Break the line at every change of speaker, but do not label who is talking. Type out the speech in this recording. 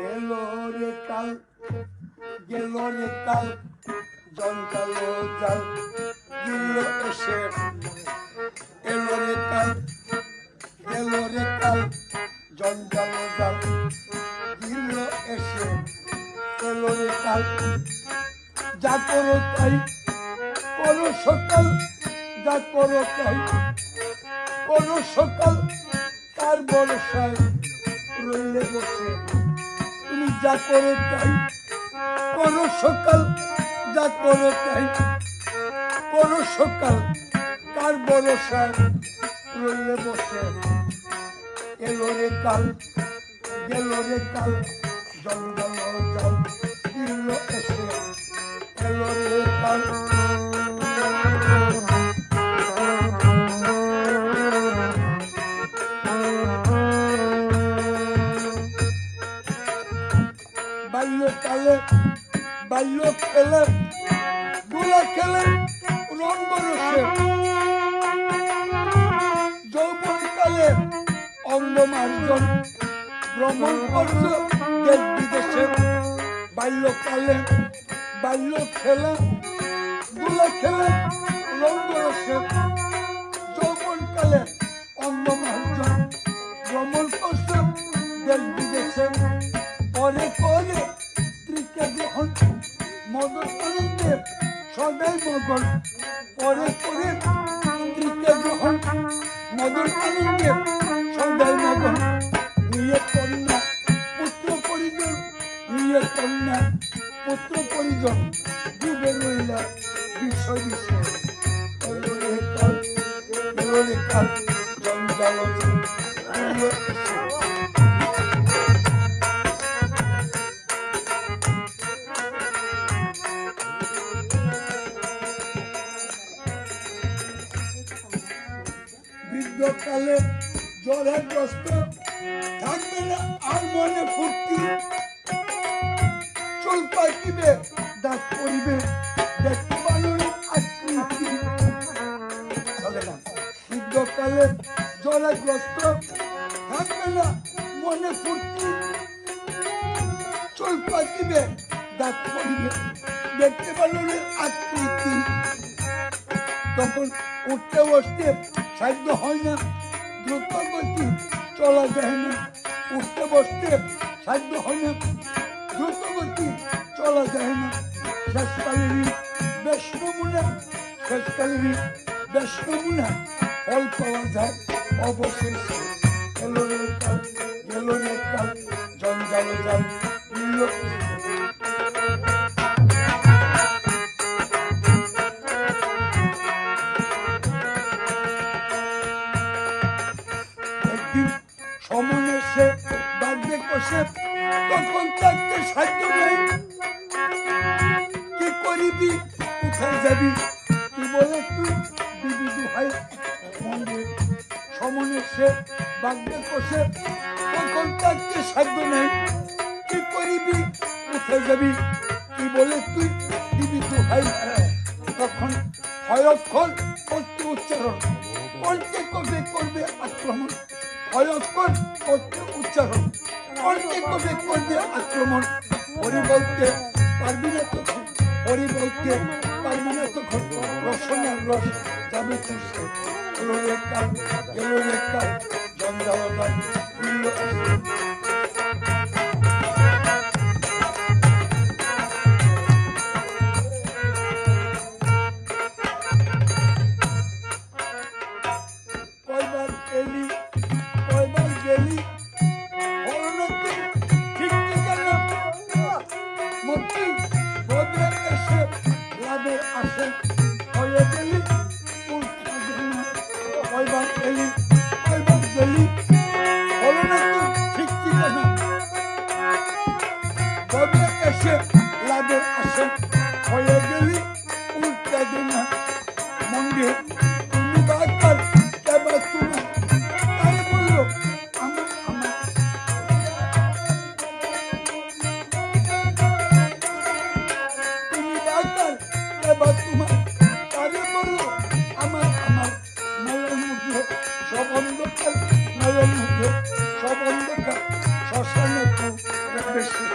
এলো রে কাল গেল রে কাল জঞ্জালো জাল দিল এসে এলো রে কাল গেল রে কাল জঞ্জালো জাল দিল এসে এলো রে কাল যা করো তাই করো সকাল যা করো তাই করো সকাল তার ভরসায় রইলে বসে তুমি যা করো তাই করো সকাল যা করো তাই করো সকাল কার ভরসায় রইলে বসে এলো রে কাল গেল রে কাল জঞ্জাল জাল দিল এসে এলো রে কাল বাল্যকালে বাল্য খেলে দোলা খেলে রঙ্গ রসে যৌবনকালে অঙ্গ মার্জন ভ্রমণ করছে দেশ বিদেশে বাল্যকালে বাল্য খেলে দোলা খেলে রঙ্গ রসে যৌবনকালে অঙ্গ মার্জন ভ্রমণ করছে দেশ বিদেশে পরে পরে স্ত্রীকে গ্রহণ মদন আনন্দে সদাই মগন পরে পরে স্ত্রীকে গ্রহণ মদন আনন্দে সদাই মগন নিয়ে কন্যা পুত্র পরিজন নিয়ে কন্যা পুত্র পরিজন ডুবে রইলা বিষয় বিষয় এলো রে কাল জঞ্জাল বৃদ্ধকালে জ্বরে গ্রস্ত থাকবে না আর মনে ফুর্তি চুল পাকিবে দাঁত পড়িবে দেখতে বানরের আকৃতি চলে না বৃদ্ধকালে জ্বরে গ্রস্ত থাকবে না মনে ফুর্তি চুল পাকিবে দাঁত পড়িবে দেখতে বানরের আকৃতি তখন উঠতে বসতে সাধ্য হয় না দ্রুত গতি চলা যায় না উঠতে বসতে সাধ্য হয় না দ্রুত গতি চলা যায় না শেষকালেরই বেশ নমুনা শেষকালেরই বেশ নমুনা ফল পাওয়া যায় অবশেষে এলো রে কাল গেল রে কাল জঞ্জাল জাল দিল সমনে সে বাঁধবে কষে তখন থাকতে সাধ্য নেই কি করিবি কোথায় যাবি কি বলে তুই দিবি দুহাই সমনে সে বাঁধবে কষে তখন থাকতে সাধ্য নেই কি করিবি কোথায় যাবি কি বলে তুই দিবি দুহাই তখন হয়ক্ষর করতে উচ্চারণ কণ্ঠে কবে করবে আক্রমণ অয়ক্ষর করতে উচ্চারণ কণ্ঠে কবে করবে আক্রমণ হরি বলতে পারবি না তখন হরি বলতে পারবি না তখন রসনার রস যাবে চুষে এলো রে কাল জঞ্জাল দিল কয়বার এলি কয়বার গেলি অরণ্যে ঠিক ঠিকানা মূর্তি বদলে এসে লাভের আসে হয়ে গেলি কয়বার এলি কয়বার গেলি অরণ্যে ঠিক
বেশি